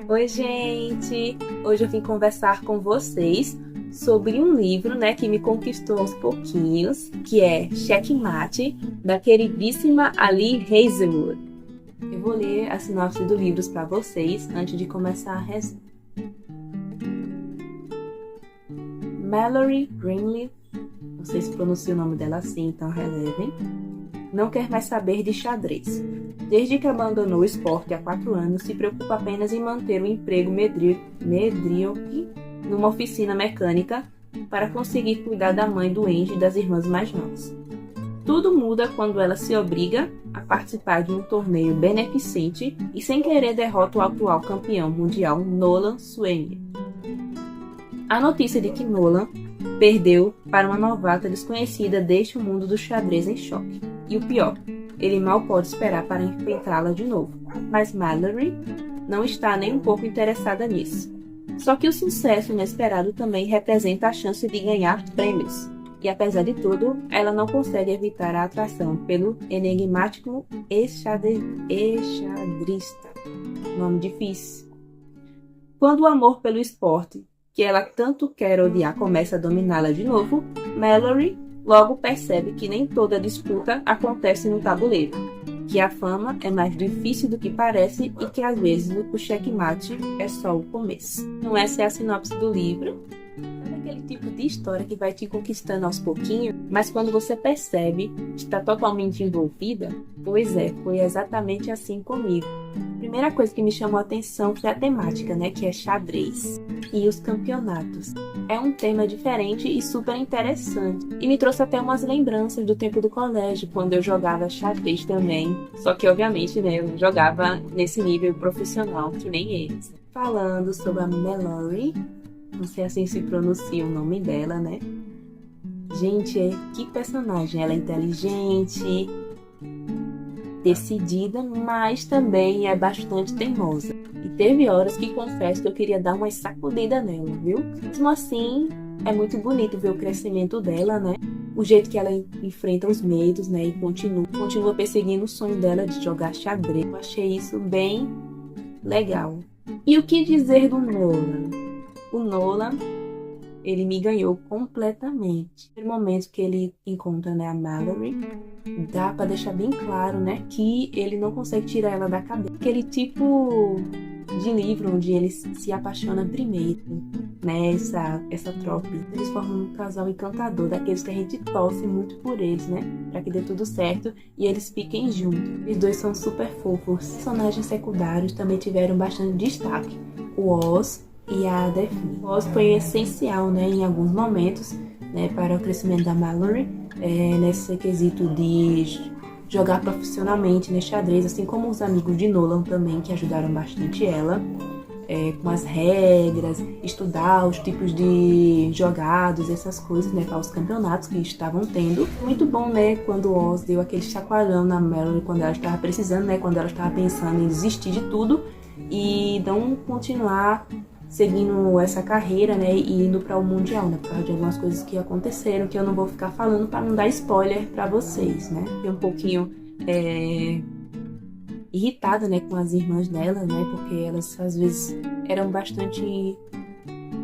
Oi, gente! Hoje eu vim conversar com vocês sobre um livro, que me conquistou aos pouquinhos, que é Checkmate, da queridíssima Ali Hazelwood. Eu vou ler a sinopse do livro para vocês antes de começar a resenha. Mallory Greenleaf, não sei se pronuncia o nome dela assim, então relevem, não quer mais saber de xadrez. Desde que abandonou o esporte há 4 anos, se preocupa apenas em manter um emprego medíocre numa oficina mecânica para conseguir cuidar da mãe doente e das irmãs mais novas. Tudo muda quando ela se obriga a participar de um torneio beneficente e sem querer derrota o atual campeão mundial Nolan Swain. A notícia de que Nolan perdeu para uma novata desconhecida deixa o mundo do xadrez em choque. E o pior, ele mal pode esperar para enfrentá-la de novo. Mas Mallory não está nem um pouco interessada nisso. Só que o sucesso inesperado também representa a chance de ganhar prêmios. E apesar de tudo, ela não consegue evitar a atração pelo enigmático exadrista. Nome difícil. Quando o amor pelo esporte, que ela tanto quer odiar, começa a dominá-la de novo, Mallory logo percebe que nem toda disputa acontece no tabuleiro, que a fama é mais difícil do que parece e que às vezes o checkmate é só o começo. Então essa é a sinopse do livro. É aquele tipo de história que vai te conquistando aos pouquinhos, mas quando você percebe, está totalmente envolvida. Pois é, foi exatamente assim comigo. A primeira coisa que me chamou a atenção foi a temática, que é xadrez e os campeonatos. É um tema diferente e super interessante. E me trouxe até umas lembranças do tempo do colégio, quando eu jogava xadrez também. Só que, obviamente, eu jogava nesse nível profissional, que nem eles. Falando sobre a Mallory, não sei assim se pronuncia o nome dela, Gente, que personagem. Ela é inteligente, decidida, mas também é bastante teimosa. E teve horas que confesso que eu queria dar uma sacudida nela, viu? Mesmo assim, é muito bonito ver o crescimento dela, O jeito que ela enfrenta os medos, e continua perseguindo o sonho dela de jogar xadrez. Eu achei isso bem legal. E o que dizer do Nolan? O Nolan, ele me ganhou completamente. No momento que ele encontra, a Mallory, dá pra deixar bem claro, que ele não consegue tirar ela da cabeça. Aquele tipo de livro onde ele se apaixona primeiro, essa tropa. Eles formam um casal encantador, daqueles que a gente torce muito por eles, pra que dê tudo certo e eles fiquem juntos. Os dois são super fofos. Os personagens secundários também tiveram bastante destaque. O Oz e a Daphne. O Oz foi essencial, em alguns momentos, para o crescimento da Mallory, nesse quesito de jogar profissionalmente xadrez, assim como os amigos de Nolan também, que ajudaram bastante ela, com as regras, estudar os tipos de jogados, essas coisas, para os campeonatos que estavam tendo. Muito bom, quando o Oz deu aquele chacoalhão na Mallory quando ela estava precisando, quando ela estava pensando em desistir de tudo e não continuar seguindo essa carreira, e indo para o Mundial, por causa de algumas coisas que aconteceram, que eu não vou ficar falando para não dar spoiler para vocês, Fiquei um pouquinho irritada, com as irmãs dela, porque elas às vezes eram bastante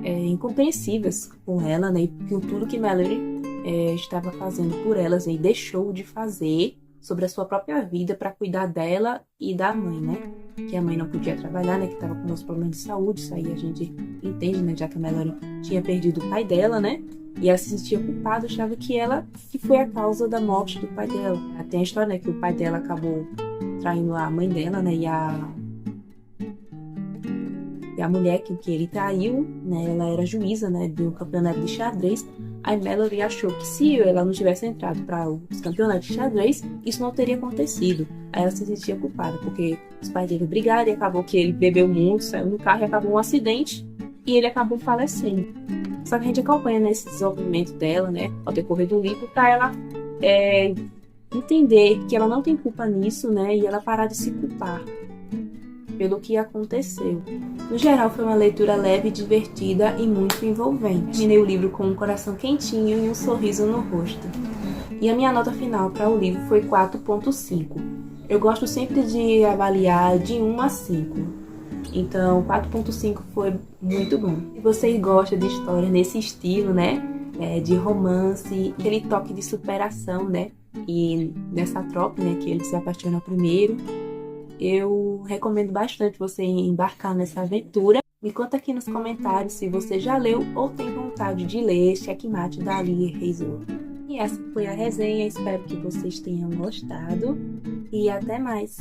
incompreensíveis com ela, e com tudo que Mallory estava fazendo por elas, e deixou de fazer sobre a sua própria vida para cuidar dela e da mãe, que a mãe não podia trabalhar, que estava com uns problemas de saúde. Isso aí a gente entende, já que a Mallory tinha perdido o pai dela, e ela se sentia culpada, achava que foi a causa da morte do pai dela. Tem a história, que o pai dela acabou traindo a mãe dela, e a mulher que ele traiu, ela era juíza, de um campeonato de xadrez. A Mallory achou que se ela não tivesse entrado para os campeonatos de xadrez, isso não teria acontecido. Aí ela se sentia culpada, porque os pais dele brigaram e acabou que ele bebeu muito, saiu no carro e acabou um acidente e ele acabou falecendo. Só que a gente acompanha nesse desenvolvimento dela, ao decorrer do livro, para ela entender que ela não tem culpa nisso, e ela parar de se culpar pelo que aconteceu. No geral, foi uma leitura leve, divertida e muito envolvente. Terminei o livro com um coração quentinho e um sorriso no rosto. E a minha nota final para o livro foi 4.5. Eu gosto sempre de avaliar de 1 a 5. Então, 4.5 foi muito bom. Se vocês gostam de história nesse estilo, né? De romance, aquele toque de superação, né? E nessa troca, né? Que ele se apaixona primeiro. Eu recomendo bastante você embarcar nessa aventura. Me conta aqui nos comentários se você já leu ou tem vontade de ler Checkmate da Lia Hazor. E essa foi a resenha. Espero que vocês tenham gostado. E até mais!